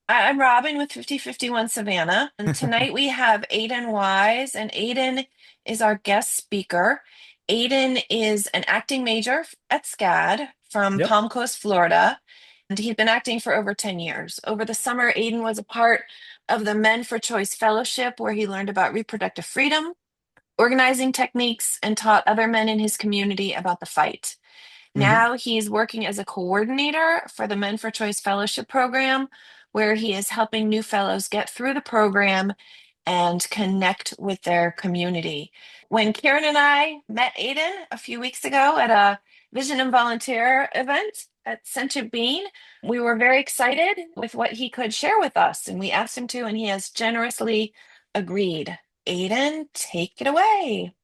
I'm Robin with 5051 Savannah, and tonight we have Aidan Wise, and Aidan is our guest speaker. Aidan is an acting major at SCAD from Yep. Palm Coast, Florida, and he's been acting for over 10 years. Over the summer, Aidan was a part of the Men for Choice Fellowship, where he learned about reproductive freedom, organizing techniques, and taught other men in his community about the fight. hmm Now he's working as a coordinator for the Men for Choice Fellowship Program, where he is helping new fellows get through the program and connect with their community. When Karen and I met Aiden a few weeks ago at a Vision and Volunteer event at Sentient Bean, we were very excited with what he could share with us, and we asked him to, and he has generously agreed. Aiden, take it away.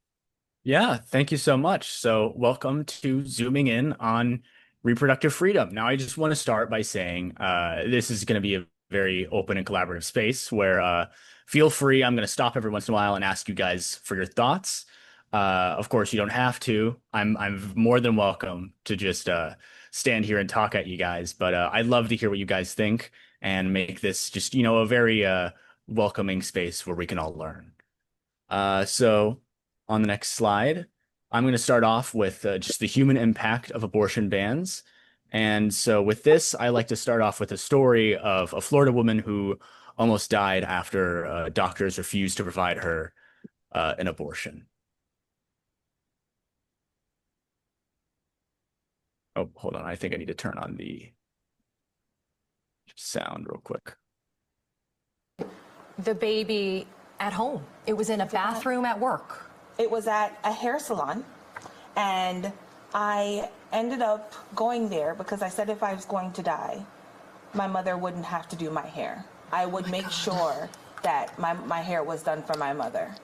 Yeah, thank you so much. So, welcome to zooming in on reproductive freedom. Now, I just want to start by saying this is going to be a very open and collaborative space where feel free. I'm going to stop every once in a while and ask you guys for your thoughts. Of course, you don't have to. I'm more than welcome to just stand here and talk at you guys, but I'd love to hear what you guys think and make this just, a very welcoming space where we can all learn. So on the next slide, I'm going to start off with just the human impact of abortion bans. And so with this, I like to start off with a story of a Florida woman who almost died after doctors refused to provide her an abortion. Oh, hold on. I think I need to turn on the sound real quick. The baby at home. It was in a bathroom at work. It was at a hair salon, and I ended up going there because I said if I was going to die, my mother wouldn't have to do my hair. I would make sure that my hair was done for my mother.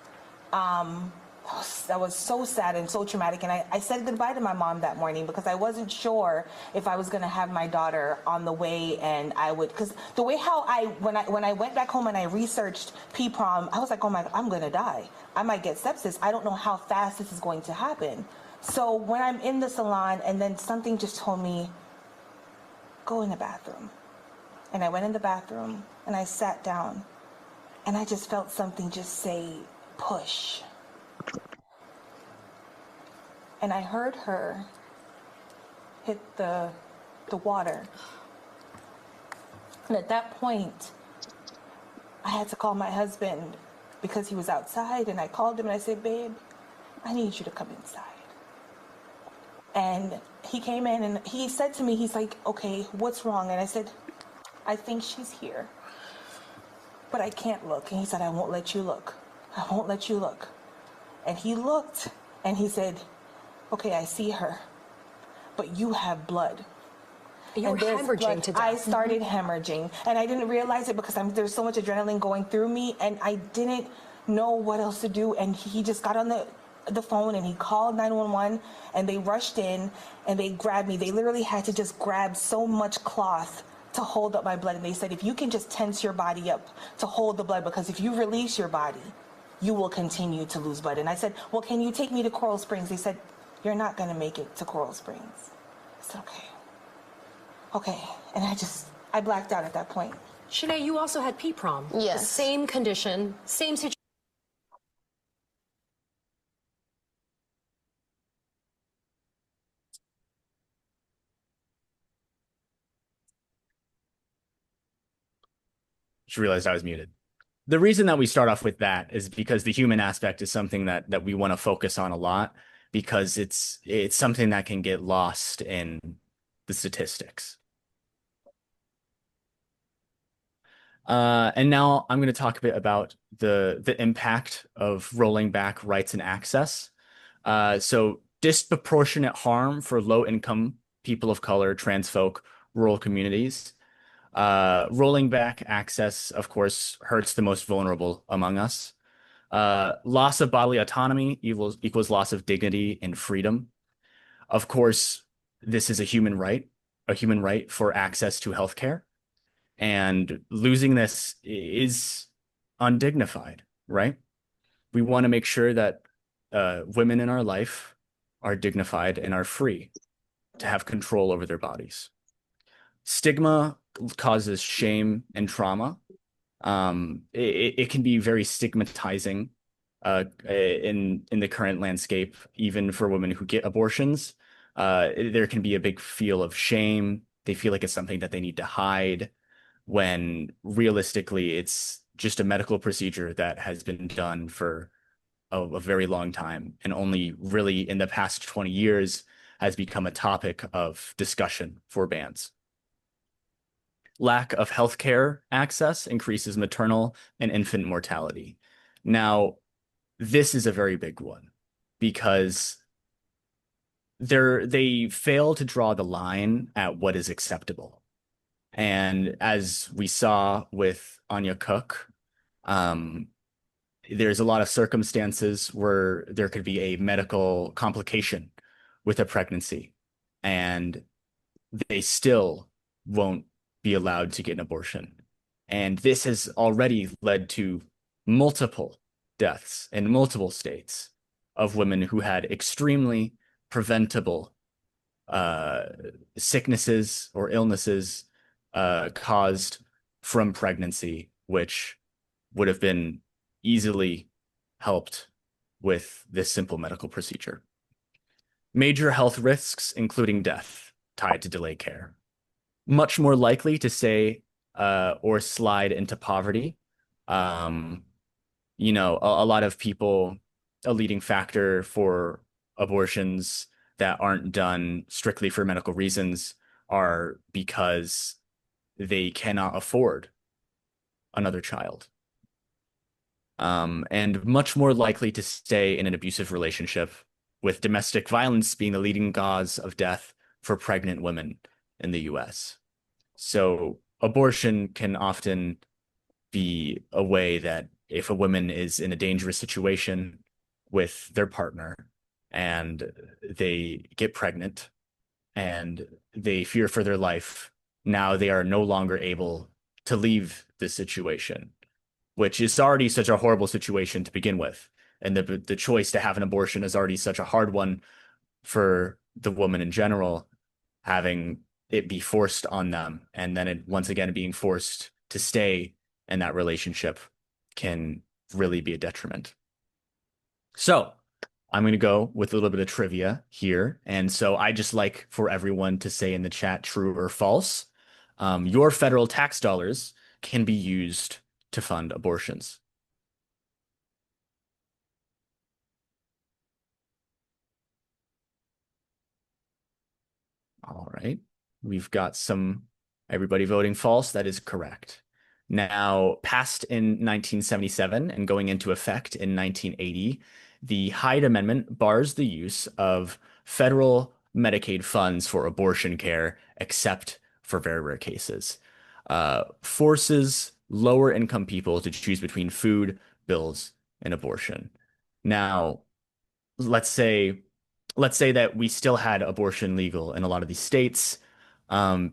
That was so sad and so traumatic, and I said goodbye to my mom that morning because I wasn't sure if I was going to have my daughter on the way, and I would, because the way how when I went back home and I researched PPROM, I was like, oh my, I'm going to die. I might get sepsis. I don't know how fast this is going to happen. So when I'm in the salon, and then something just told me, go in the bathroom. And I went in the bathroom, and I sat down, and I just felt something just say, push. And I heard her hit the water. And at that point, I had to call my husband because he was outside, and I called him and I said, babe, I need you to come inside. And he came in and he said to me, he's like, okay, what's wrong? And I said, I think she's here, but I can't look. And he said, I won't let you look. I won't let you look. And he looked and he said, okay, I see her, but you have blood. You were hemorrhaging to death. I started hemorrhaging, and I didn't realize it because there's so much adrenaline going through me, and I didn't know what else to do. And he just got on the phone and he called 911, and they rushed in and they grabbed me. They literally had to just grab so much cloth to hold up my blood. And they said, if you can just tense your body up to hold the blood, because if you release your body, you will continue to lose blood. And I said, well, can you take me to Coral Springs? They said, you're not going to make it to Coral Springs. I said, okay. Okay. And I blacked out at that point. Shanae, you also had PPROM. Yes. The same condition, same situation. Just realized I was muted. The reason that we start off with that is because the human aspect is something that we want to focus on a lot because it's something that can get lost in the statistics. And now I'm going to talk a bit about the impact of rolling back rights and access. So disproportionate harm for low income people of color, trans folk, rural communities. Rolling back access, of course, hurts the most vulnerable among us. Loss of bodily autonomy equals loss of dignity and freedom. Of course, this is a human right for access to healthcare. And losing this is undignified, right? We want to make sure that women in our life are dignified and are free to have control over their bodies. Stigma causes shame and trauma. It can be very stigmatizing in the current landscape, even for women who get abortions. There can be a big feel of shame. They feel like it's something that they need to hide, when realistically it's just a medical procedure that has been done for a very long time, and only really in the past 20 years has become a topic of discussion for bans. Lack of healthcare access increases maternal and infant mortality. Now, this is a very big one because they fail to draw the line at what is acceptable. And as we saw with Anya Cook, um, there's a lot of circumstances where there could be a medical complication with a pregnancy, and they still won't be allowed to get an abortion. And this has already led to multiple deaths in multiple states of women who had extremely preventable uh, sicknesses or illnesses caused from pregnancy, which would have been easily helped with this simple medical procedure. Major health risks, including death, tied to delayed care. Much more likely to stay or slide into poverty. Um, a lot of people, a leading factor for abortions that aren't done strictly for medical reasons are because they cannot afford another child. And much more likely to stay in an abusive relationship, with domestic violence being the leading cause of death for pregnant women in the US. So abortion can often be a way that if a woman is in a dangerous situation with their partner and they get pregnant and they fear for their life, now they are no longer able to leave this situation, which is already such a horrible situation to begin with. And the choice to have an abortion is already such a hard one for the woman in general, having it be forced on them. And then it once again being forced to stay in that relationship can really be a detriment. So I'm going to go with a little bit of trivia here. And so I just like for everyone to say in the chat true or false. Your federal tax dollars can be used to fund abortions. All right. We've got everybody voting false. That is correct. Now, passed in 1977 and going into effect in 1980, the Hyde Amendment bars the use of federal Medicaid funds for abortion care, except for very rare cases. Forces lower income people to choose between food, bills, and abortion. Now, let's say that we still had abortion legal in a lot of these states.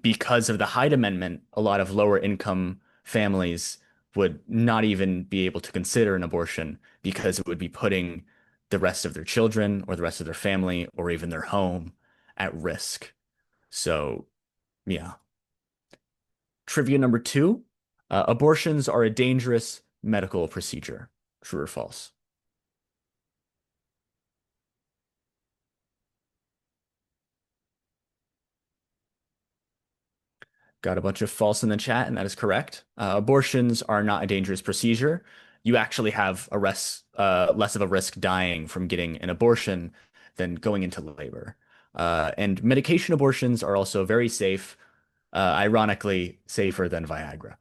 Because of the Hyde Amendment, a lot of lower income families would not even be able to consider an abortion because it would be putting the rest of their children or the rest of their family or even their home at risk. So, yeah. Trivia number 2, abortions are a dangerous medical procedure. True or false? Got a bunch of false in the chat, and that is correct. Abortions are not a dangerous procedure. You actually have less of a risk dying from getting an abortion than going into labor. And medication abortions are also very safe, ironically safer than Viagra.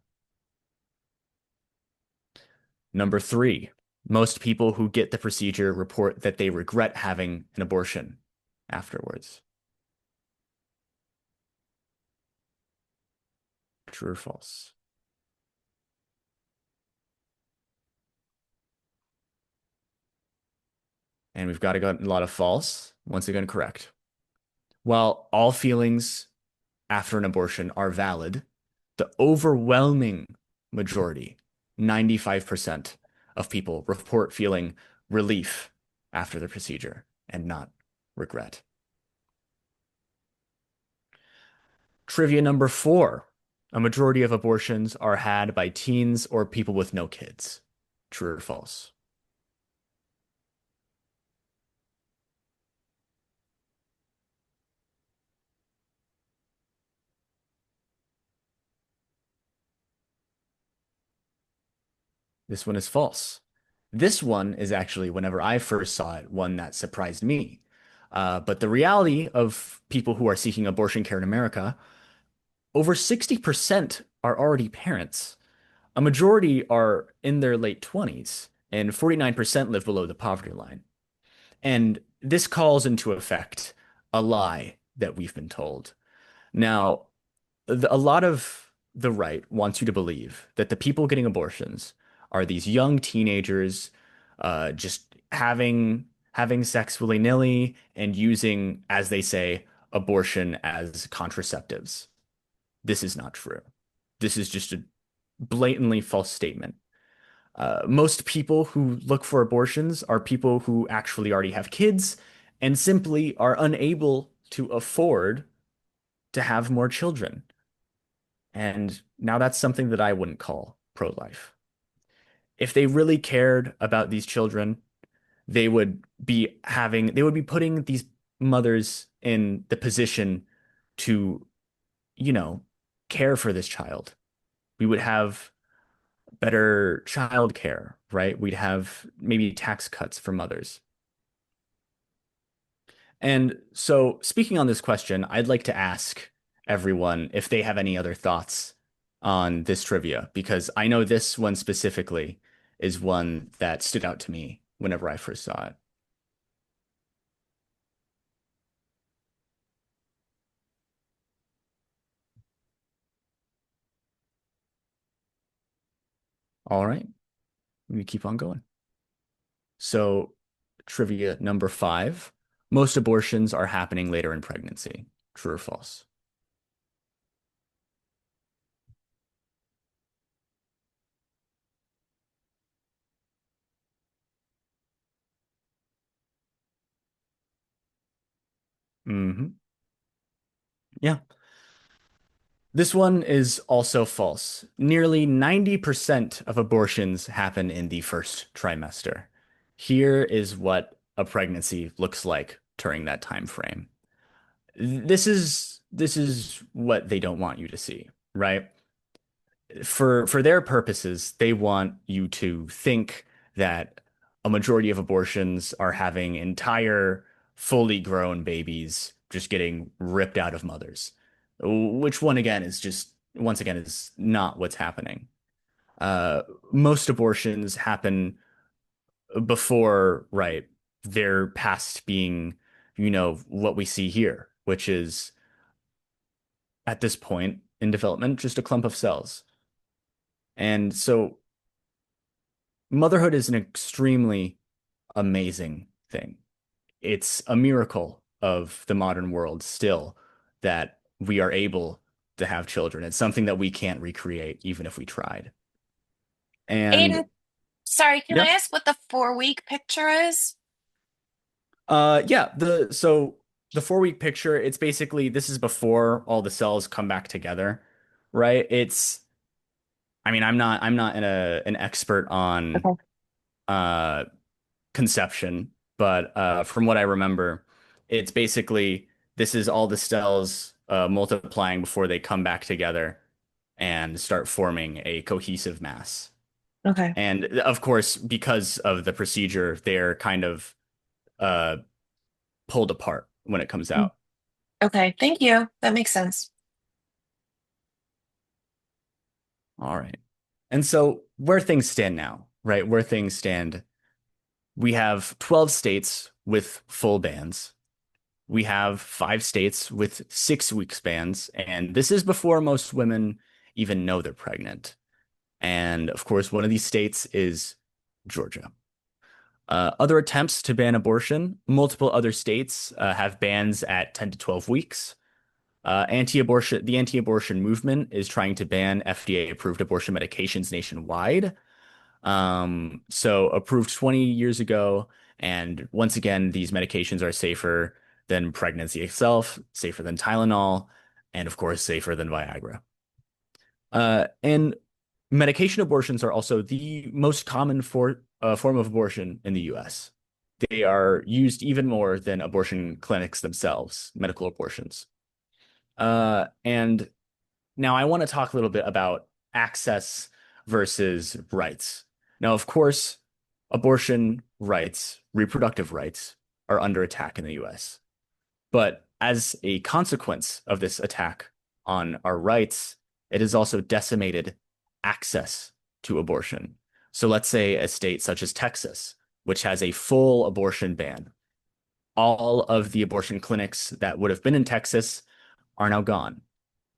Number 3, most people who get the procedure report that they regret having an abortion afterwards. True or false? And we've got a lot of false. Once again, correct. While all feelings after an abortion are valid, the overwhelming majority, 95% of people report feeling relief after the procedure and not regret. Trivia number 4. A majority of abortions are had by teens or people with no kids. True or false? This one is false. This one is actually, whenever I first saw it, one that surprised me. But the reality of people who are seeking abortion care in America, over 60% are already parents. A majority are in their late 20s, and 49% live below the poverty line. And this calls into effect a lie that we've been told. Now, a lot of the right wants you to believe that the people getting abortions are these young teenagers, just having sex willy-nilly and using, as they say, abortion as contraceptives. This is not true. This is just a blatantly false statement. Most people who look for abortions are people who actually already have kids and simply are unable to afford to have more children. And now that's something that I wouldn't call pro-life. If they really cared about these children, they would be putting these mothers in the position to, you know, care for this child. We would have better child care, right? We'd have maybe tax cuts for mothers. And so, speaking on this question, I'd like to ask everyone if they have any other thoughts on this trivia, because I know this one specifically is one that stood out to me whenever I first saw it. All right, we keep on going. So, trivia number five, most abortions are happening later in pregnancy. True or false? Hmm. Yeah. This one is also false. Nearly 90% of abortions happen in the first trimester. Here is what a pregnancy looks like during that time frame. This is what they don't want you to see, right? For their purposes, they want you to think that a majority of abortions are having entire fully grown babies just getting ripped out of mothers, which one again is just once again is not what's happening. Uh, Most abortions happen before, right, they're past being, what we see here, which is at this point in development, just a clump of cells. And so motherhood is an extremely amazing thing. It's a miracle of the modern world still that we are able to have children. It's something that we can't recreate even if we tried. And Aiden, sorry, can I yeah, ask what the 4 week picture is? yeah, the 4 week picture, it's basically this is before all the cells come back together, right? I mean, I'm not an expert on Okay. uh conception, but from what I remember, it's basically this is all the cells multiplying before they come back together and start forming a cohesive mass. Okay. And of course, because of the procedure, they're kind of uh, pulled apart when it comes Mm. out. Okay, thank you. That makes sense. All right. And so where things stand now, right? Where things stand, we have 12 states with full bans. We have 5 states with 6 week spans, and this is before most women even know they're pregnant. And of course, one of these states is Georgia. Other attempts to ban abortion, multiple other states have bans at 10 to 12 weeks. The anti-abortion movement is trying to ban FDA-approved abortion medications nationwide. So approved 20 years ago. And once again, these medications are safer than pregnancy itself, safer than Tylenol, and of course, safer than Viagra. And medication abortions are also the most common form of abortion in the US. They are used even more than abortion clinics themselves, medical abortions. And now I want to talk a little bit about access versus rights. Now, of course, abortion rights, reproductive rights, are under attack in the US. But as a consequence of this attack on our rights, it has also decimated access to abortion. So let's say a state such as Texas, which has a full abortion ban. All of the abortion clinics that would have been in Texas are now gone.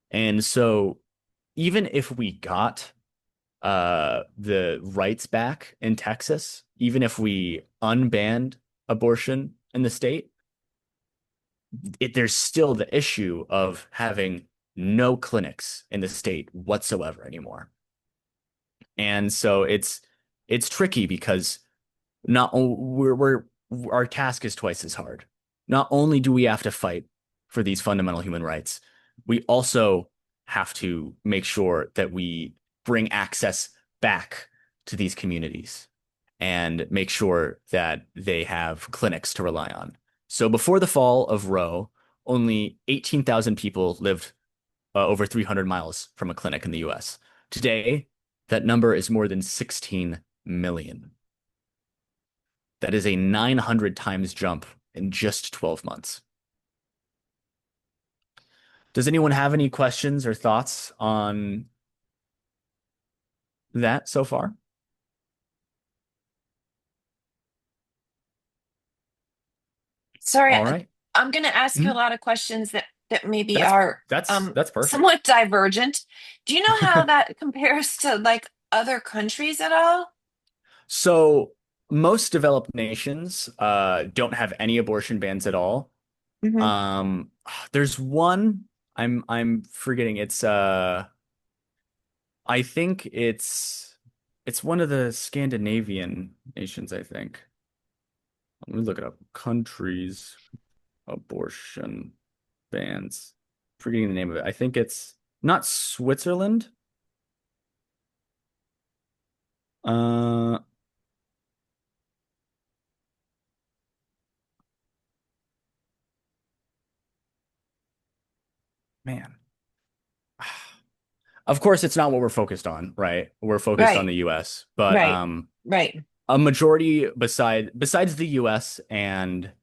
And so even if we got the rights back in Texas, even if we unbanned abortion in the state, there's still the issue of having no clinics in the state whatsoever anymore. And so it's tricky because not we're our task is twice as hard. Not only do we have to fight for these fundamental human rights, we also have to make sure that we bring access back to these communities and make sure that they have clinics to rely on. So before the fall of Roe, only 18,000 people lived over 300 miles from a clinic in the US. Today, that number is more than 16 million. That is a 900 times jump in just 12 months. Does anyone have any questions or thoughts on that so far? Sorry, All right. I'm going to ask you a Mhm. lot of questions that maybe That's are that's perfect. somewhat divergent. Do you know how that compares to like other countries at all? So most developed nations don't have any abortion bans at all. Hmm. There's one I'm forgetting. It's I think it's one of the Scandinavian nations, I think. Let me look it up. Countries abortion bans. Forgetting the name of it. I think it's not Switzerland. Uh Man. Of course, it's not what we're focused on, right? We're focused on Right, the US, but right, right. a majority besides the US and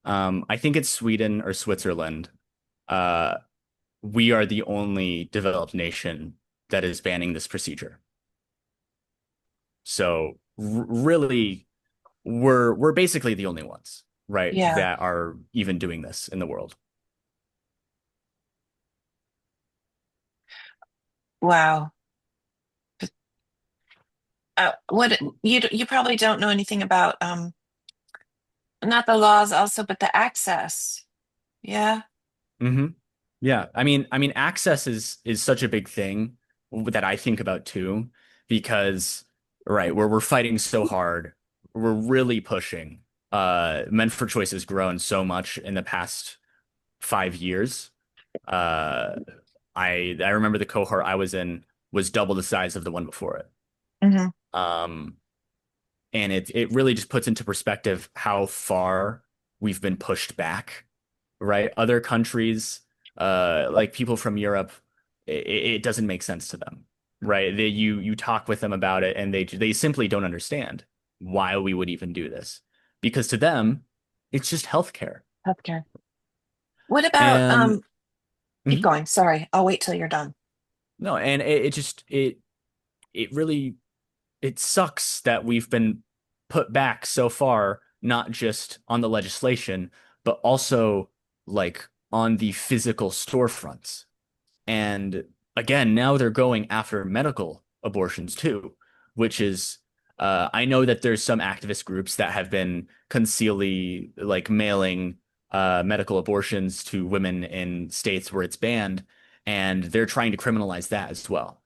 I think it's Sweden or Switzerland, uh we are the only developed nation that is banning this procedure. So really we're basically the only ones, right, Yeah. that are even doing this in the world. Wow. What you probably don't know anything about not the laws also, but the access. Yeah. Hmm. Yeah, I mean, access is such a big thing that I think about too, because right, where we're fighting so hard, we're really pushing. Men for Choice has grown so much in the past 5 years. Uh, I remember the cohort I was in was double the size of the one before it. Hmm. Um, and it really just puts into perspective how far we've been pushed back, right? Other countries, like people from Europe, it doesn't make sense to them, right? You talk with them about it, and they simply don't understand why we would even do this, because to them, it's just healthcare. Healthcare. What about And keep mhm. going. Sorry. I'll wait till you're done. No, and it just it really it sucks that we've been put back so far, not just on the legislation, but also like on the physical storefronts. And again, now they're going after medical abortions too, which is I know that there's some activist groups that have been concealing like mailing medical abortions to women in states where it's banned, and they're trying to criminalize that as well.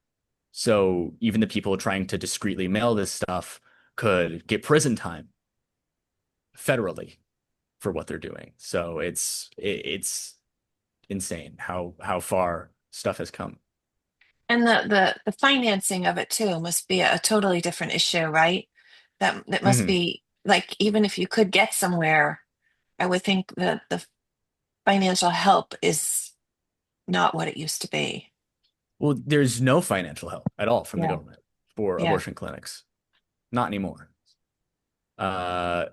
So even the people trying to discreetly mail this stuff could get prison time federally for what they're doing. So it's insane how far stuff has come. And the financing of it too must be a totally different issue, right? That must Hmm. be like, even if you could get somewhere, I would think that the financial help is not what it used to be. Well, there's no financial help at all from the Yeah. government for Yeah. abortion clinics. Not anymore. Uh,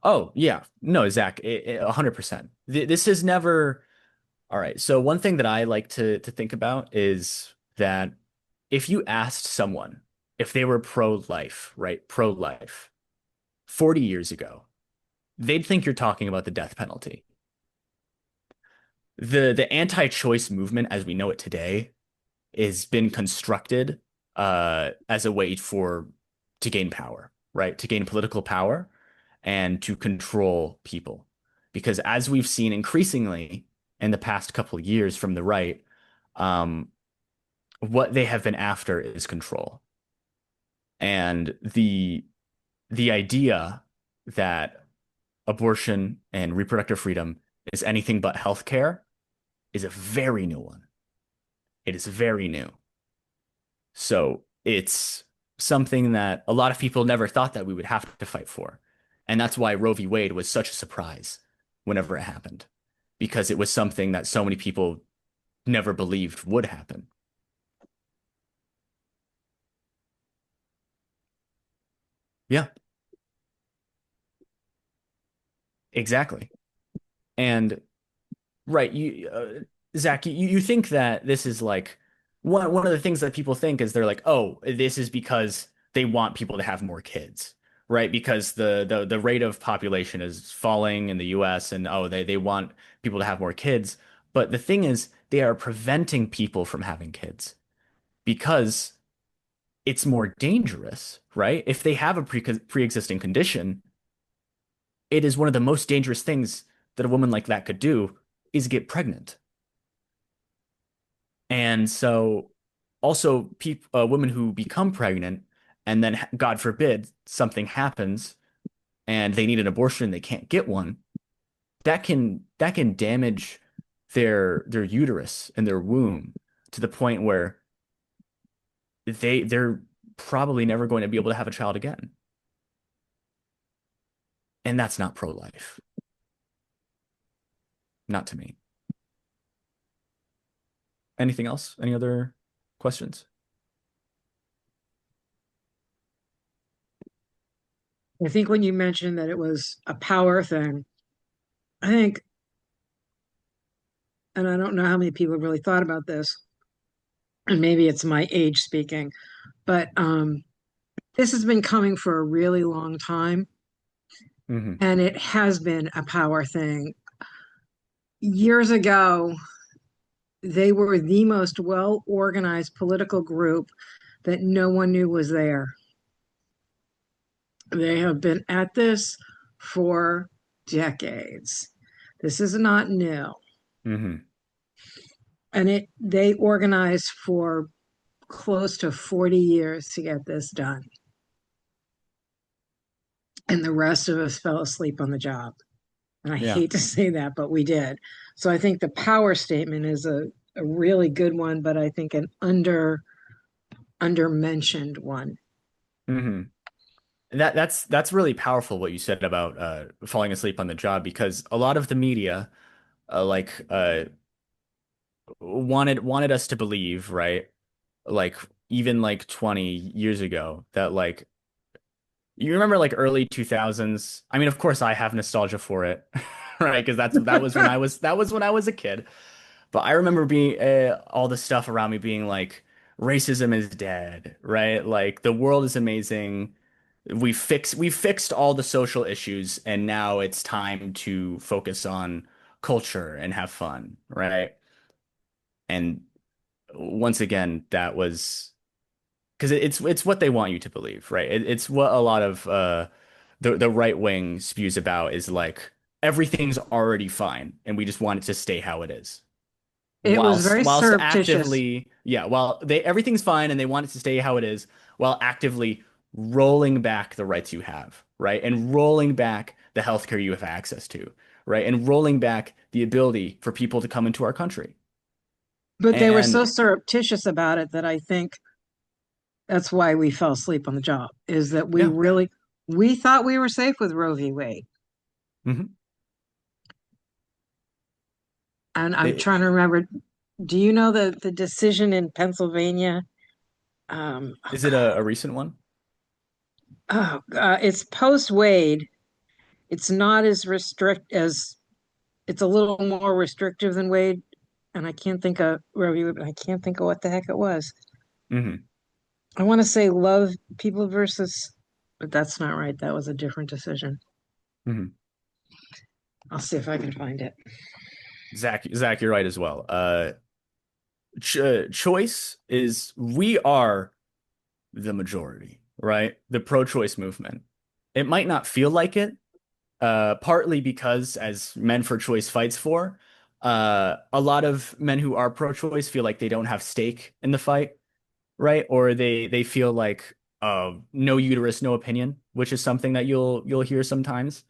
oh yeah, no, Zach, 100%. This is never. All right. So one thing that I like to think about is that if you asked someone if they were pro-life, right, pro-life 40 years ago, they'd think you're talking about the death penalty. The anti-choice movement as we know it today has been constructed as a way for to gain power, right? To gain political power and to control people. Because as we've seen increasingly in the past couple of years from the right, um, what they have been after is control. And the idea that abortion and reproductive freedom is anything but healthcare is a very new one. It is very new. So it's something that a lot of people never thought that we would have to fight for. And that's why Roe v. Wade was such a surprise whenever it happened, because it was something that so many people never believed would happen. Yeah, exactly. And right, Zach, you think that this is like one of the things that people think is they're like, oh, this is because they want people to have more kids, right? Because the rate of population is falling in the US and oh, they want people to have more kids. But the thing is, they are preventing people from having kids because it's more dangerous, right? If they have a pre-existing condition, it is one of the most dangerous things that a woman like that could do is get pregnant. And so also people women who become pregnant and then God forbid something happens and they need an abortion, they can't get one, that can damage their uterus and their womb to the point where they're probably never going to be able to have a child again. And that's not pro-life, not to me. Anything else? Any other questions? I think when you mentioned that it was a power thing, I think, and I don't know how many people really thought about this, and maybe it's my age speaking, but this has been coming for a really long time, Hmm. and it has been a power thing. Years ago, they were the most well organized political group that no one knew was there. They have been at this for decades. This is not new. Hmm. And they organized for close to 40 years to get this done. And the rest of us fell asleep on the job. And I Yeah. hate to say that, but we did. So I think the power statement is a really good one, but I think an under mentioned one. Hmm. That's really powerful what you said about falling asleep on the job because a lot of the media like wanted us to believe, right? Like even like 20 years ago that like you remember like early 2000s. I mean, of course I have nostalgia for it, right? Because that was when I was a kid. But I remember being all the stuff around me being like racism is dead, right? Like the world is amazing. We fixed all the social issues and now it's time to focus on culture and have fun, right? And once again, that was because it's what they want you to believe, right? It's what a lot of the right wing spews about is like everything's already fine and we just want it to stay how it is. It was very Whilst surreptitious. actively, yeah, while they everything's fine and they want it to stay how it is, while actively rolling back the rights you have, right? And rolling back the healthcare you have access to, right? And rolling back the ability for people to come into our country. But they were so And surreptitious about it that I think that's why we fell asleep on the job, is that yeah. we thought we were safe with Roe v. Wade. Mhm. And I'm It- trying to remember, do you know the decision in Pennsylvania? Oh is it God. a recent one? It's post Wade. It's not as it's a little more restrictive than Wade. And I can't think of Roe v. Wade, but I can't think of what the heck it was. Hmm. I want to say Love People versus, but that's not right. That was a different decision. Hmm. I'll see if I can find it. Zach, you're right as well. Choice is, we are the majority, right? The pro-choice movement. It might not feel like it, partly because, as Men for Choice fights for, a lot of men who are pro-choice feel like they don't have stake in the fight, right? Or they feel like no uterus, no opinion, which is something that you'll hear sometimes.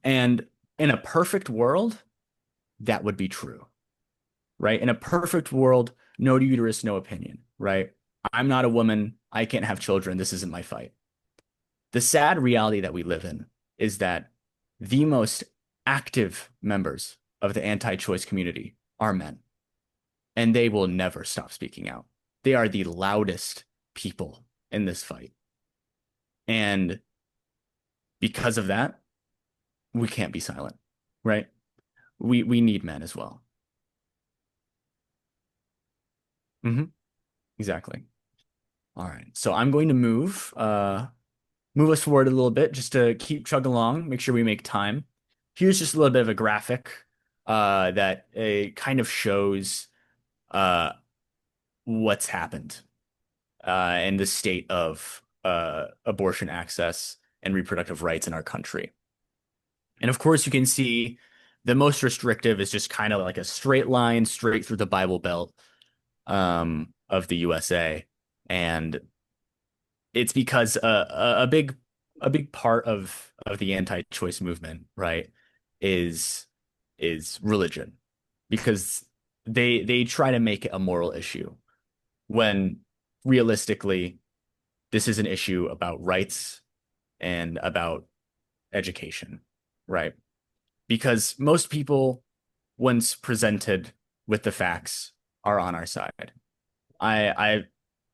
And in a perfect world, that would be true, right? In a perfect world, no uterus, no opinion, right? I'm not a woman. I can't have children. This isn't my fight. The sad reality that we live in is that the most active members of the anti-choice community are men, and they will never stop speaking out. They are the loudest people in this fight. And because of that, we can't be silent, right? We need men as well. Hmm. Exactly. All right. So I'm going to move us forward a little bit just to keep chugging along, make sure we make time. Here's just a little bit of a graphic that kind of shows uh, what's happened and the state of abortion access and reproductive rights in our country. And of course, you can see the most restrictive is just kind of like a straight line straight through the Bible Belt of the USA. And it's because a big part of the anti-choice movement, right, is religion, because they try to make it a moral issue when realistically this is an issue about rights and about education, right? Because most people, once presented with the facts, are on our side. I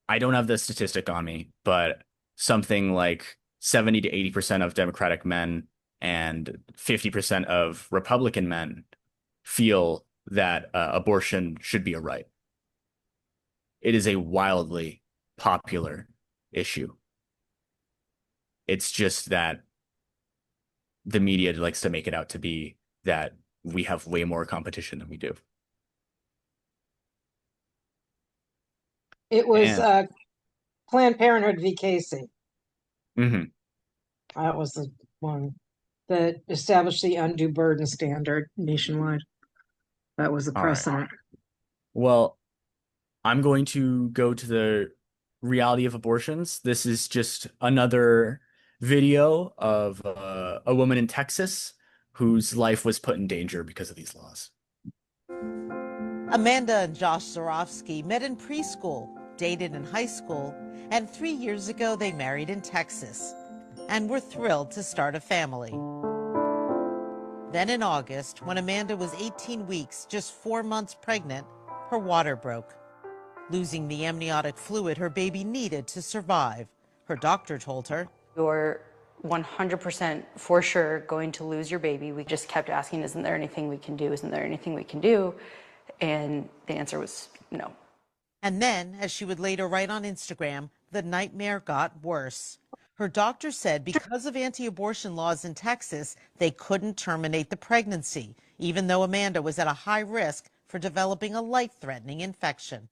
I don't have the statistic on me, but something like 70 to 80% of Democratic men and 50% of Republican men feel that abortion should be a right. It is a wildly popular issue. It's just that the media likes to make it out to be that we have way more competition than we do. It was And Planned Parenthood v. Casey. mhm. That was the one that established the undue burden standard nationwide. That was the All right. precedent. Well, I'm going to go to the reality of abortions. This is just another video of a woman in Texas whose life was put in danger because of these laws. Amanda and Josh Zorofsky met in preschool, dated in high school, and 3 years ago they married in Texas and were thrilled to start a family. Then in August, when Amanda was 18 weeks, just 4 months pregnant, her water broke. Losing the amniotic fluid her baby needed to survive. Her doctor told her, "You're 100% for sure going to lose your baby." We just kept asking, isn't there anything we can do? Isn't there anything we can do? And the answer was no. And then, as she would later write on Instagram, the nightmare got worse. Her doctor said because of anti-abortion laws in Texas, they couldn't terminate the pregnancy, even though Amanda was at a high risk for developing a life-threatening infection.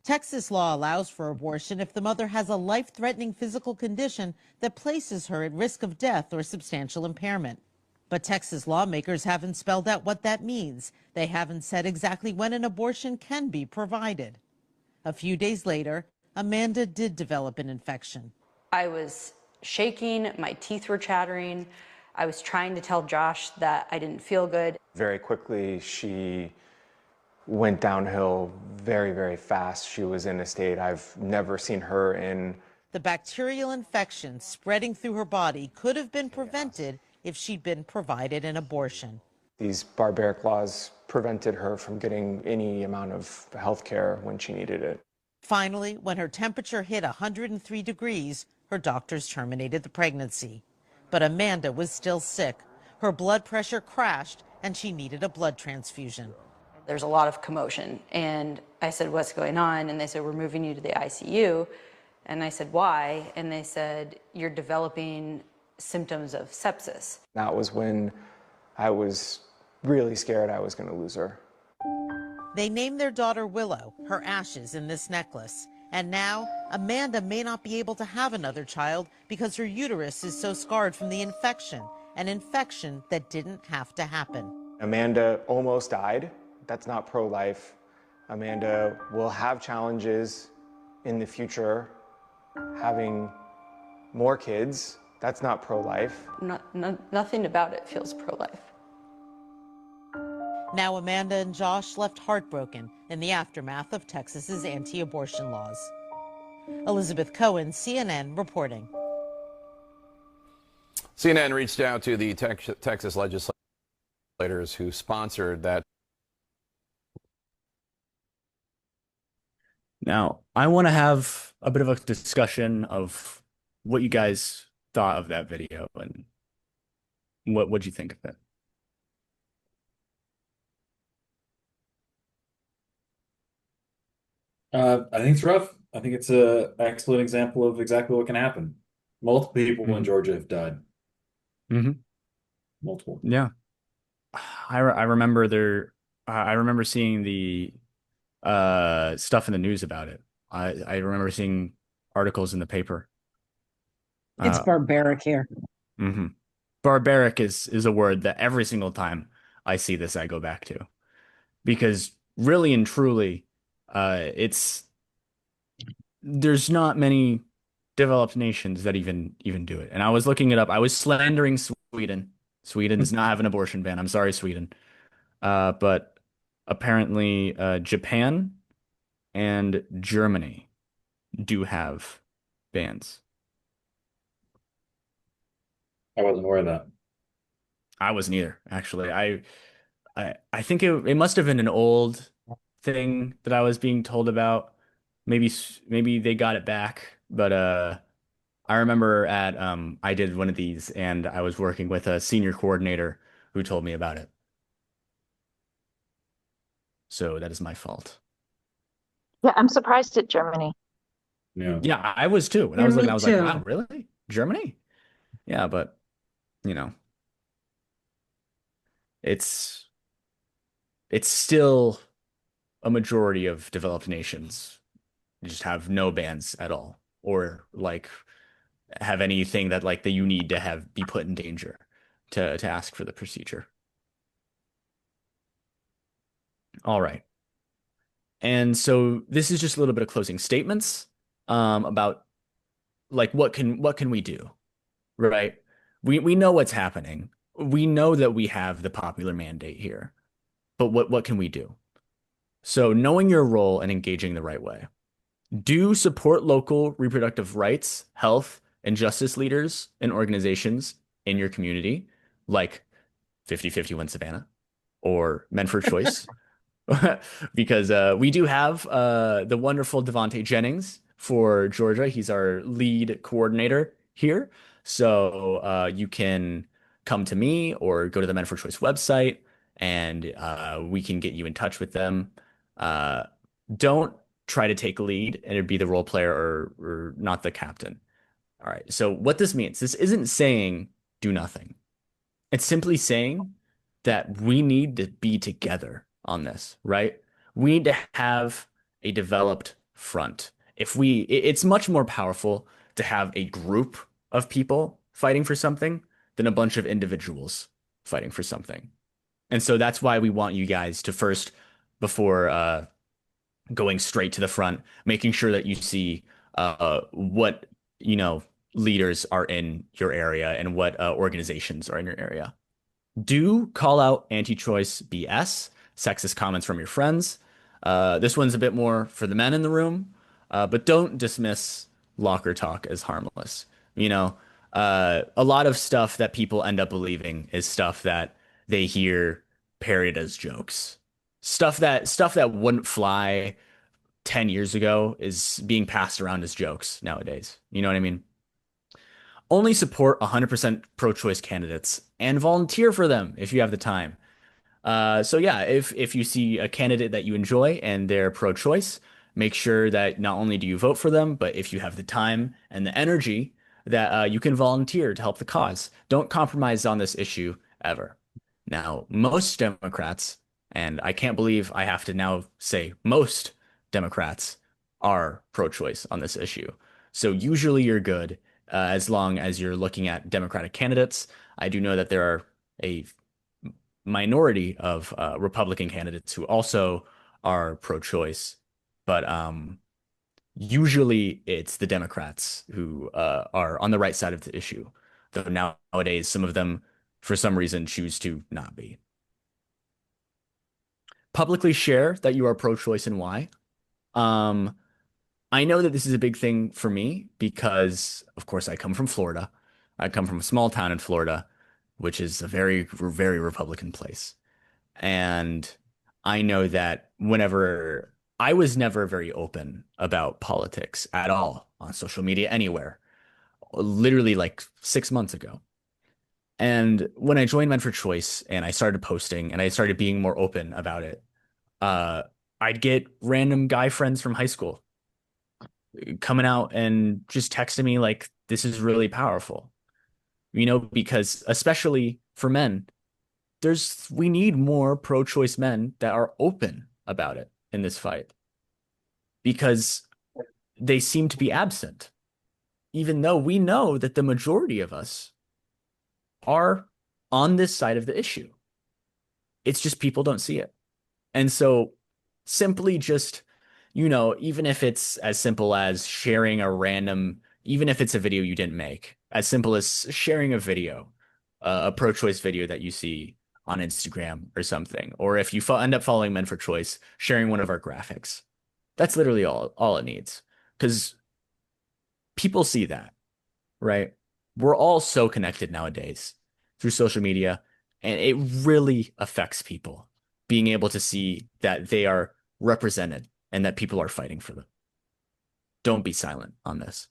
Texas law allows for abortion if the mother has a life-threatening physical condition that places her at risk of death or substantial impairment. But Texas lawmakers haven't spelled out what that means. They haven't said exactly when an abortion can be provided. A few days later, Amanda did develop an infection. I was shaking, my teeth were chattering. I was trying to tell Josh that I didn't feel good. Very quickly, she went downhill very, very fast. She was in a state I've never seen her in. The bacterial infection spreading through her body could have been prevented if she'd been provided an abortion. These barbaric laws prevented her from getting any amount of health care when she needed it. Finally, when her temperature hit 103 degrees, her doctors terminated the pregnancy. But Amanda was still sick. Her blood pressure crashed and she needed a blood transfusion. There's a lot of commotion. And I said, what's going on? And they said, we're moving you to the ICU. And I said, why? And they said, you're developing symptoms of sepsis. That was when I was really scared I was going to lose her. They named their daughter Willow, her ashes in this necklace. And now, Amanda may not be able to have another child because her uterus is so scarred from the infection, an infection that didn't have to happen. Amanda almost died. That's not pro-life. Amanda will have challenges in the future having more kids. That's not pro-life. Nothing about it feels pro-life. Now Amanda and Josh left heartbroken in the aftermath of Texas's anti-abortion laws. Elizabeth Cohen, CNN, reporting. CNN reached out to the Texas legislators who sponsored that. Now, I want to have a bit of a discussion of what you guys thought of that video and what'd you think of it? I think it's rough. I think it's a excellent example of exactly what can happen. Multiple people in Georgia have died. Mm-hmm. Multiple. Yeah. I remember seeing the stuff in the news about it. I remember seeing articles in the paper. It's barbaric here. Mm-hmm. Barbaric is a word that every single time I see this, I go back to. Because really and truly, there's not many developed nations that even do it. And I was looking it up. I was slandering Sweden. Sweden does not have an abortion ban. I'm sorry, Sweden. But apparently Japan and Germany do have bans. I wasn't aware of that. I wasn't either, actually. I think it must have been an old thing that I was being told about. Maybe they got it back, but I remember I did one of these and I was working with a senior coordinator who told me about it. So that is my fault. Yeah, I'm surprised at Germany. Yeah, I was too. When I was looking, I was like, wow, really? Germany? Yeah, but it's still a majority of developed nations just have no bans at all, or like have anything that you need to have be put in danger to ask for the procedure. All right. And so this is just a little bit of closing statements about what can we do, right? We know what's happening. We know that we have the popular mandate here, but what can we do? So knowing your role and engaging the right way. Do support local reproductive rights, health, and justice leaders and organizations in your community, like 5051 Savannah or Men for Choice. Because we do have the wonderful Devontae Jennings for Georgia. He's our lead coordinator here. So you can come to me or go to the Men for Choice website and we can get you in touch with them. Don't try to take a lead and be the role player or not the captain. All right. So what this means, this isn't saying do nothing. It's simply saying that we need to be together on this, right? We need to have a developed front. It's much more powerful to have a group of people fighting for something than a bunch of individuals fighting for something. And so that's why we want you guys to first, before going straight to the front, making sure that you see what leaders are in your area and what organizations are in your area. Do call out anti-choice BS, sexist comments from your friends. This one's a bit more for the men in the room, but don't dismiss locker talk as harmless. You know, a lot of stuff that people end up believing is stuff that they hear parried as jokes. Stuff that wouldn't fly 10 years ago is being passed around as jokes nowadays. You know what I mean? Only support 100% pro-choice candidates and volunteer for them if you have the time. So yeah, if you see a candidate that you enjoy and they're pro-choice, make sure that not only do you vote for them, but if you have the time and the energy, that you can volunteer to help the cause. Don't compromise on this issue ever. Now, most Democrats, and I can't believe I have to now say most Democrats are pro-choice on this issue. So usually you're good as long as you're looking at Democratic candidates. I do know that there are a minority of Republican candidates who also are pro-choice, but usually it's the Democrats who are on the right side of the issue, though nowadays some of them, for some reason, choose to not be. Publicly share that you are pro-choice and why. I know that this is a big thing for me because, of course, I come from Florida. I come from a small town in Florida, which is a very, very Republican place. And I know that whenever I was never very open about politics at all on social media anywhere, literally like 6 months ago. And when I joined Men for Choice and I started posting and I started being more open about it, uh, I'd get random guy friends from high school coming out and just texting me like, this is really powerful, you know, because especially for men, we need more pro-choice men that are open about it in this fight because they seem to be absent, even though we know that the majority of us are on this side of the issue. It's just people don't see it. And so simply just, you know, even if it's as simple as sharing a random, even if it's a video you didn't make, as simple as sharing a video, a pro-choice video that you see on Instagram or something, or if you end up following Men for Choice, sharing one of our graphics. That's literally all it needs, because people see that, right? We're all so connected nowadays through social media, and it really affects people being able to see that they are represented and that people are fighting for them. Don't be silent on this.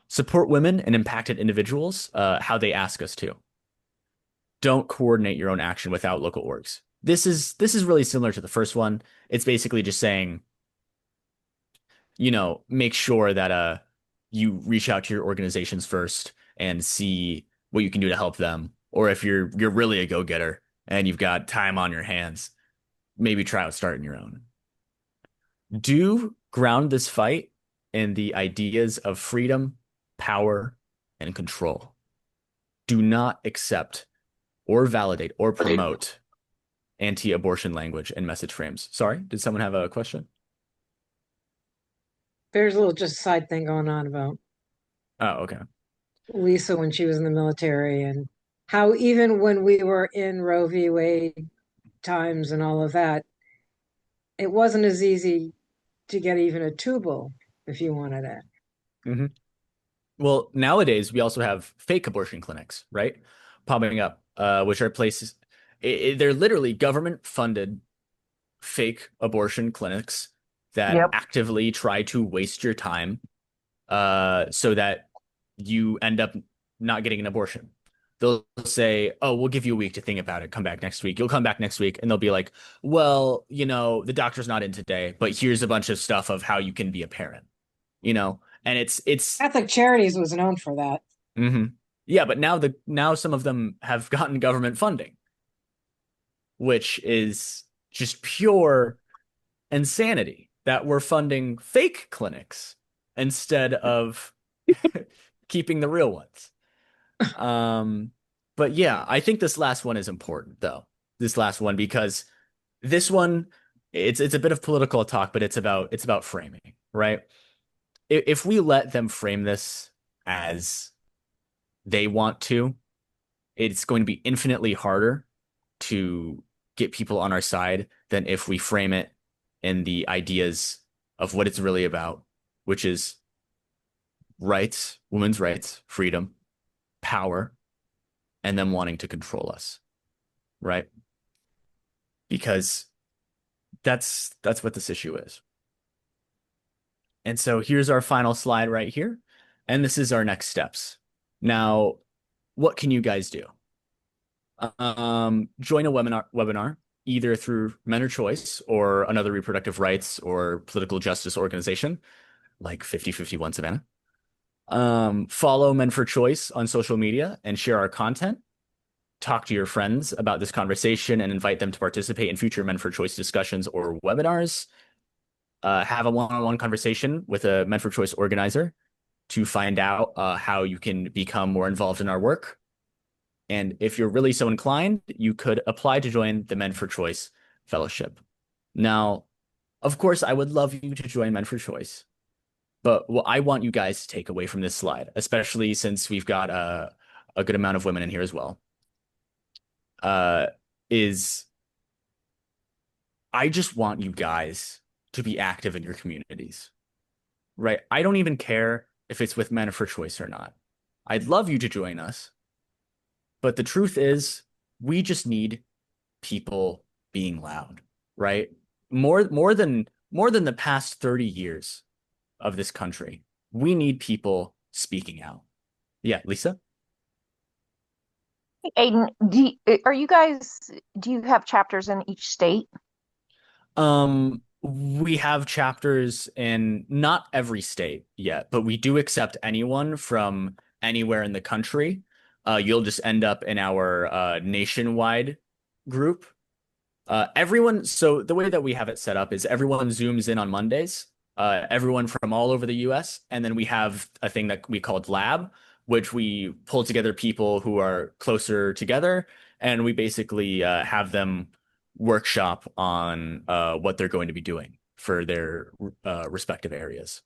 Support women and impacted individuals how they ask us to. Don't coordinate your own action without local orgs. This is really similar to the first one. It's basically just saying, you know, make sure that you reach out to your organizations first and see what you can do to help them. Or if you're really a go-getter and you've got time on your hands, maybe try out starting your own. Do ground this fight in the ideas of freedom, power, and control. Do not accept or validate or promote anti-abortion language and message frames. Sorry, did someone have a question? There's a little just side thing going on about Oh, okay. Lisa when she was in the military and how even when we were in Roe v. Wade times and all of that, it wasn't as easy to get even a tubal if you wanted it. Mm-hmm. Well, nowadays we also have fake abortion clinics, right? Popping up, which are places, they're literally government-funded fake abortion clinics that actively try to waste your time so that you end up not getting an abortion. They'll say, oh, we'll give you a week to think about it. Come back next week. You'll come back next week and they'll be like, well, you know, the doctor's not in today, but here's a bunch of stuff of how you can be a parent, you know? And it's Catholic Charities was known for that. Mm-hmm. Yeah, but now some of them have gotten government funding, which is just pure insanity that we're funding fake clinics instead of keeping the real ones. But yeah, I think this last one is important though. This last one, because this one, it's a bit of political talk, but it's about framing, right? If we let them frame this as they want to, it's going to be infinitely harder to get people on our side than if we frame it in the ideas of what it's really about, which is rights, women's rights, freedom, power, and them wanting to control us, right? Because that's what this issue is. And so here's our final slide right here. And this is our next steps. Now, what can you guys do? Join a webinar, either through Men or Choice or another reproductive rights or political justice organization like 5051 Savannah. Follow Men for Choice on social media and share our content. Talk to your friends about this conversation and invite them to participate in future Men for Choice discussions or webinars. Have a one-on-one conversation with a Men for Choice organizer to find out how you can become more involved in our work. And if you're really so inclined, you could apply to join the Men for Choice Fellowship. Now, of course, I would love you to join Men for Choice. But what I want you guys to take away from this slide, especially since we've got a good amount of women in here as well, is I just want you guys to be active in your communities, right? I don't even care if it's with Men for Choice or not. I'd love you to join us. But the truth is, we just need people being loud, right? More than the past 30 years of this country, we need people speaking out. Yeah, Lisa? Aidan, do you have chapters in each state? We have chapters in not every state yet, but we do accept anyone from anywhere in the country. You'll just end up in our nationwide group. So the way that we have it set up is everyone Zooms in on Mondays, everyone from all over the US, and then we have a thing that we called Lab, which we pull together people who are closer together, and we basically have them workshop on what they're going to be doing for their respective areas.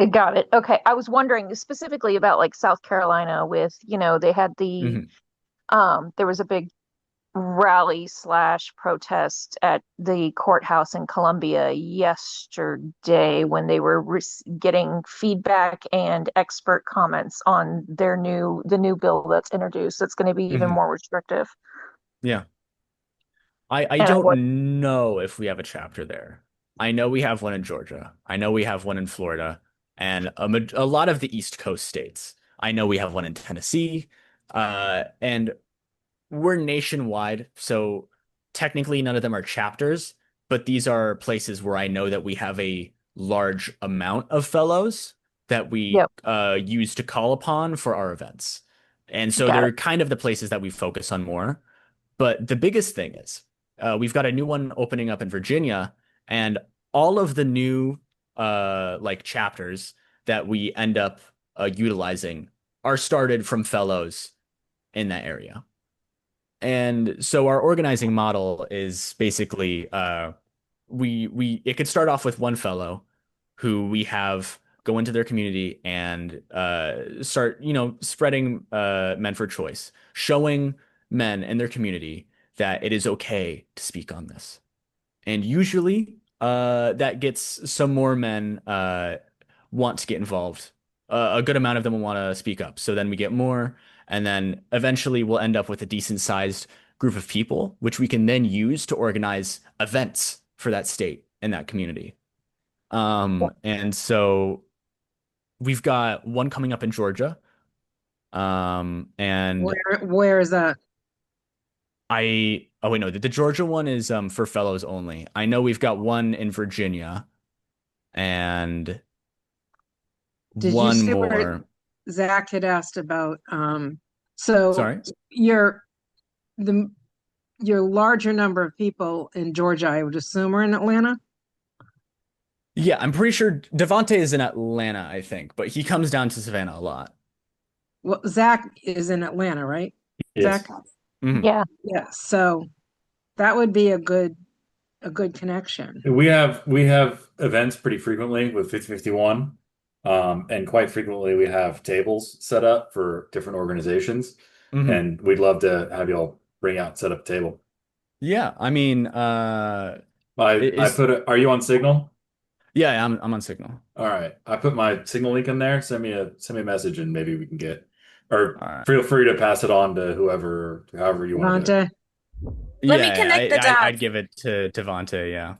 Got it. Okay. I was wondering specifically about like South Carolina with, they had there was a big rally / protest at the courthouse in Columbia yesterday when they were getting feedback and expert comments on the new bill that's introduced. That's going to be even more restrictive. Yeah. I don't know if we have a chapter there. I know we have one in Georgia. I know we have one in Florida and a lot of the East Coast states. I know we have one in Tennessee. And we're nationwide, so technically none of them are chapters, but these are places where I know that we have a large amount of fellows that we use to call upon for our events. And so they're kind of the places that we focus on more. But the biggest thing is we've got a new one opening up in Virginia, and all of the new chapters that we end up utilizing are started from fellows in that area. And so our organizing model is basically it could start off with one fellow who we have go into their community and start, spreading Men for Choice, showing men in their community that it is okay to speak on this. And usually that gets some more men want to get involved. A good amount of them will want to speak up. So then we get more. And then eventually we'll end up with a decent sized group of people, which we can then use to organize events for that state and that community. And so we've got one coming up in Georgia. And where is that? Oh wait, no, the Georgia one is for fellows only. I know we've got one in Virginia and Did one you see more. Where Zach had asked about so Sorry? your larger number of people in Georgia, I would assume, are in Atlanta. Yeah, I'm pretty sure Devontae is in Atlanta, I think, but he comes down to Savannah a lot. Well, Zach is in Atlanta, right? Yes. Zach? Mhm. Yeah. So that would be a good connection. We have events pretty frequently with 5051. And quite frequently we have tables set up for different organizations, Mhm. and we'd love to have y'all bring out and set up a table. Yeah, I mean, Are you on Signal? yeah, I'm on Signal. All right. I put my Signal link in there. Send me a message and maybe we can get, or All right. feel free to pass it on to however you want to do it. Let me Yeah, connect the I'd dots. give it to Devonte, yeah.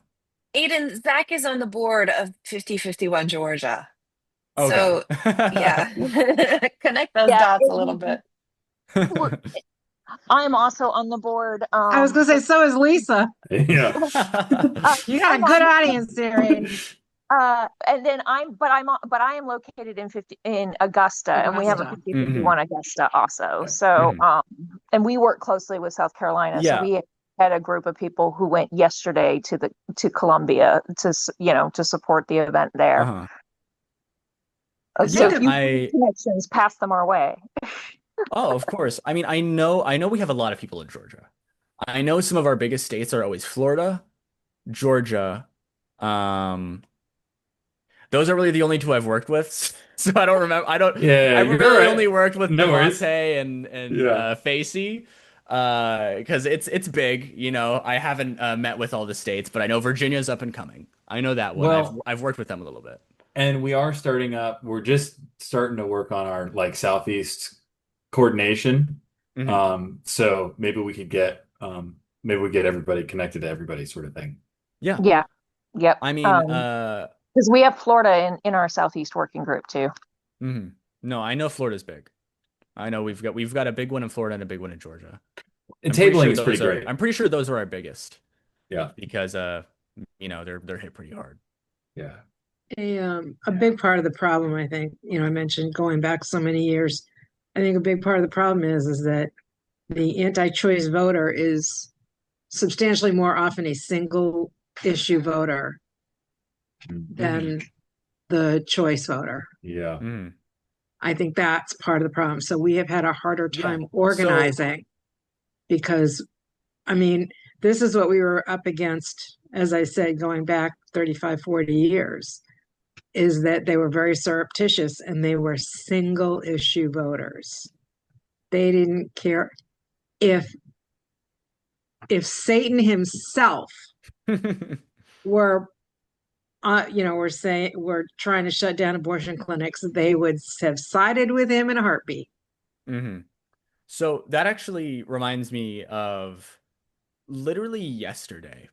Aidan, Zach is on the board of 5051 Georgia. Okay. So, yeah, connect those Yeah, dots a little bit. I'm also on the board. I was going to say, so is Lisa. Yeah. You got a good audience there, Aidan. And then I am located in Augusta, and we have a Augusta. 5051 Augusta also. So, and we work closely with South Carolina. So Yeah. we had a group of people who went yesterday to Columbia to support the event there. So if you have connections, pass them our way. Oh, of course. I mean, I know we have a lot of people in Georgia. I know some of our biggest states are always Florida, Georgia. Those are really the only two I've worked with. So I don't remember. I really right. only worked with No worries. Devonte and Facey. Because it's big, you know. I haven't met with all the states, but I know Virginia's up and coming. I know that one. Well, I've worked with them a little bit. And we are starting up. We're just starting to work on our like Southeast coordination. So maybe we could get everybody connected to everybody, sort of thing. Yeah. Yeah. Yep. I mean, because we have Florida in our Southeast working group too. No, I know Florida's big. I know we've got a big one in Florida and a big one in Georgia. And tabling is pretty great. I'm pretty sure those are our biggest. Yeah. Because you know, they're hit pretty hard. Yeah. A big part of the problem, I think, you know, I mentioned going back so many years. I think a big part of the problem is that the anti-choice voter is substantially more often a single issue voter than the choice voter. Yeah. I think that's part of the problem. So we have had a harder time organizing because, I mean, this is what we were up against, as I said, going back 35, 40 years, is that they were very surreptitious and they were single issue voters. They didn't care if Satan himself were we're trying to shut down abortion clinics, they would have sided with him in a heartbeat. So that actually reminds me of literally yesterday.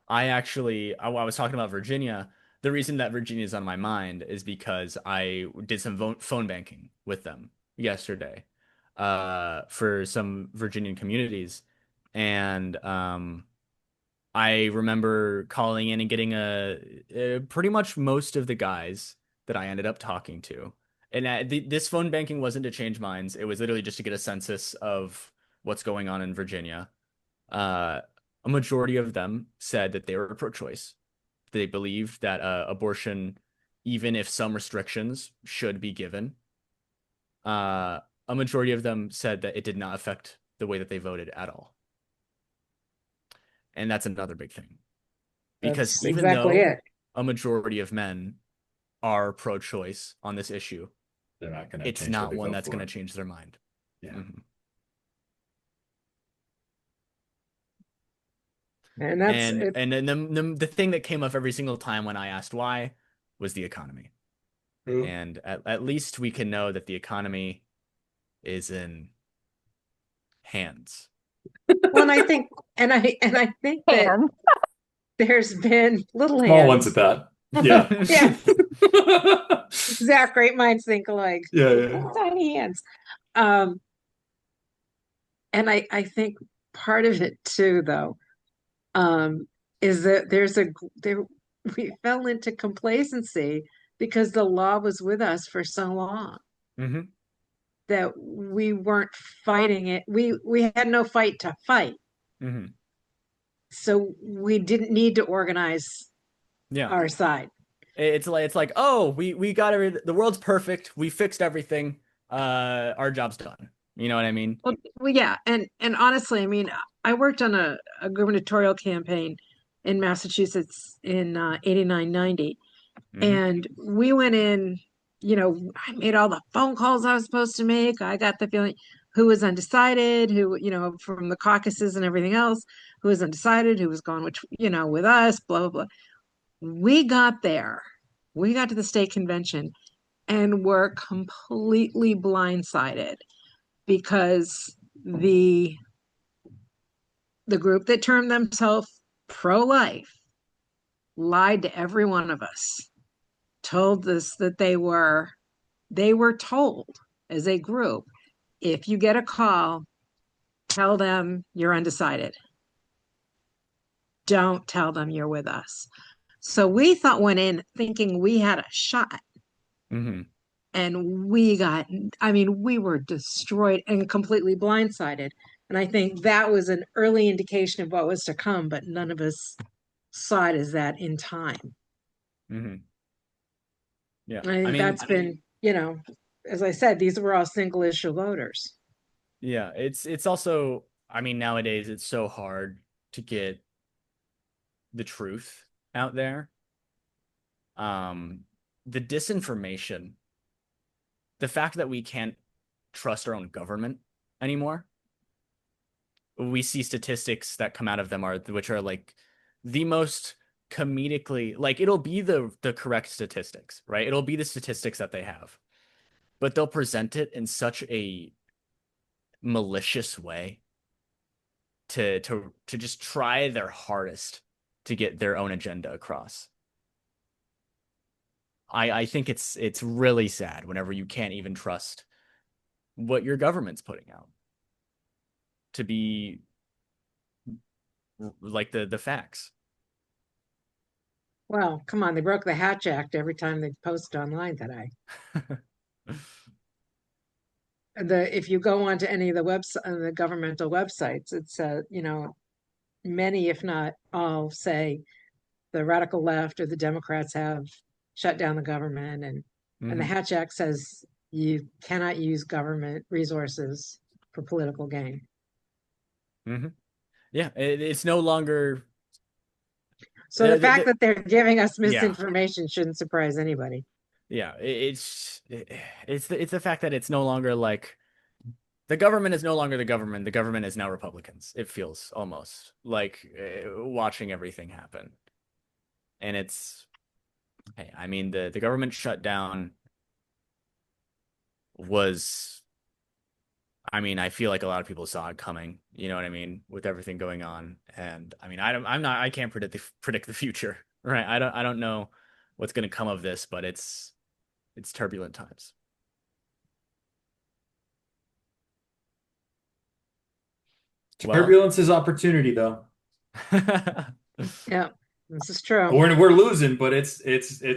I was talking about Virginia. The reason that Virginia is on my mind is because I did some phone banking with them yesterday for some Virginian communities. And I remember calling in and getting pretty much most of the guys that I ended up talking to. And this phone banking wasn't to change minds. It was literally just to get a census of what's going on in Virginia. A majority of them said that they were pro-choice. They believed that abortion, even if some restrictions should be given, a majority of them said that it did not affect the way that they voted at all. And that's another big thing. Because That's even exactly though it. a majority of men are pro-choice on this issue, they're not going to. It's not one that's going to change their mind. Yeah. And that's and then the thing that came up every single time when I asked why was the economy. And at least we can know that the economy is in hands. Well, and I think that there's been little hands. Small ones at that. Yeah. Yeah. Zach, great minds think alike. Yeah. Tiny hands. And I think part of it too, though, is that we fell into complacency because the law was with us for so long that we weren't fighting it. We had no fight to fight. So we didn't need to organize our side. It's like, oh, we got the world's perfect. We fixed everything. Our job's done. You know what I mean? Well, yeah. And honestly, I mean, I worked on a gubernatorial campaign in Massachusetts in 89, 90. And we went in I made all the phone calls I was supposed to make. I got the feeling who was undecided, who, from the caucuses and everything else, who was undecided, who was going, with us, blah, blah, blah. We got there. We got to the state convention and were completely blindsided because the group that termed themselves pro-life lied to every one of us, told us that they were told as a group, if you get a call, tell them you're undecided. Don't tell them you're with us. So we went in thinking we had a shot. Mm-hmm. And we were destroyed and completely blindsided. And I think that was an early indication of what was to come, but none of us saw it as that in time. Mm-hmm. Yeah. That's been, as I said, these were all single issue voters. Yeah. It's also, nowadays it's so hard to get the truth out there. The disinformation, the fact that we can't trust our own government anymore. We see statistics that come out of them which are like the most comedically, like it'll be the correct statistics, right? It'll be the statistics that they have, but they'll present it in such a malicious way to just try their hardest to get their own agenda across. I think it's really sad whenever you can't even trust what your government's putting out to be like the facts. Well, come on, they broke the Hatch Act every time they post online today. If you go onto any of the governmental websites, it's many, if not all, say the radical left or the Democrats have shut down the government, and the Hatch Act says you cannot use government resources for political gain. Mm-hmm. Yeah, it's no longer. So the fact that they're giving us misinformation shouldn't surprise anybody. Yeah, it's the fact that it's no longer like the government is no longer the government. The government is now Republicans. It feels almost like watching everything happen. And it's, hey, the government shutdown was, I feel like a lot of people saw it coming, you know what I mean, with everything going on. And I can't predict the future, right? I don't know what's going to come of this, but it's turbulent times. Turbulence is opportunity, though. Yeah, this is true. We're losing, but it's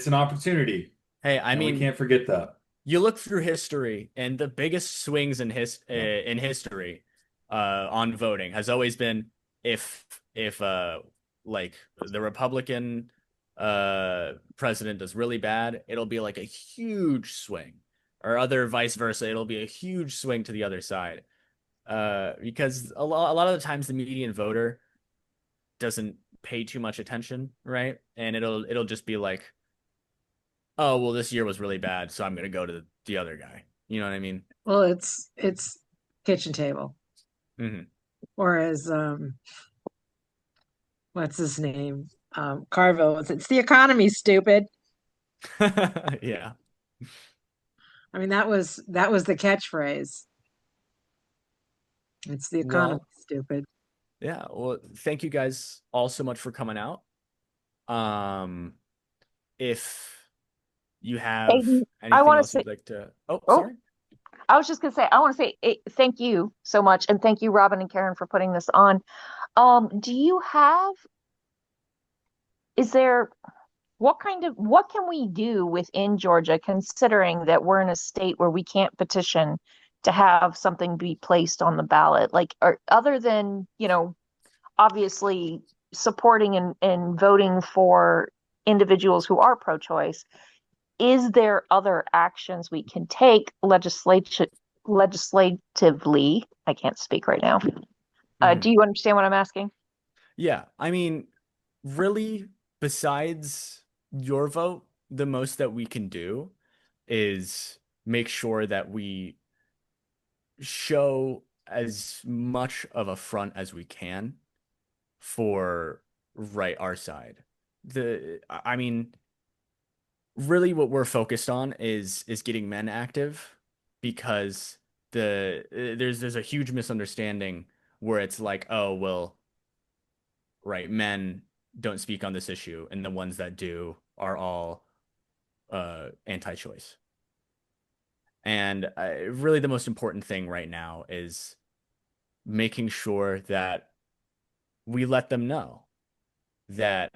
an opportunity. Hey, we can't forget that. You look through history, and the biggest swings in history on voting has always been if like the Republican president does really bad, it'll be like a huge swing, or other vice versa, it'll be a huge swing to the other side. Because a lot of the times the median voter doesn't pay too much attention, right? And it'll just be like, oh, well, this year was really bad, so I'm going to go to the other guy. You know what I mean? Well, it's kitchen table. Mm-hmm. Or as, what's his name? Carville, it's the economy, stupid. Yeah. That was the catchphrase. It's the economy, stupid. Yeah. Well, thank you guys all so much for coming out. If you have anything else you'd like to... Oh, sorry. I was just going to say, I want to say thank you so much. And thank you, Robin and Karen, for putting this on. What can we do within Georgia, considering that we're in a state where we can't petition to have something be placed on the ballot, or other than, obviously supporting and voting for individuals who are pro-choice? Is there other actions we can take legislatively? I can't speak right now. Do you understand what I'm asking? Yeah. Really, besides your vote, the most that we can do is make sure that we show as much of a front as we can for our side. I mean, really what we're focused on is getting men active, because there's a huge misunderstanding where it's like, oh, well, right, men don't speak on this issue, and the ones that do are all anti-choice. And really the most important thing right now is making sure that we let them know that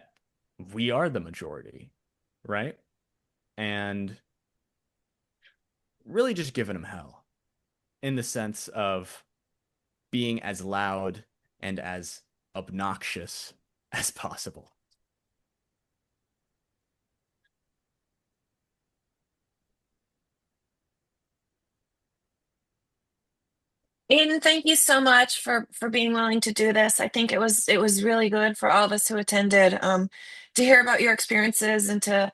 we are the majority, right? And really just giving them hell, in the sense of being as loud and as obnoxious as possible. Aidan, thank you so much for being willing to do this. I think it was really good for all of us who attended, to hear about your experiences and to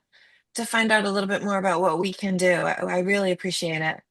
find out a little bit more about what we can do. I really appreciate it.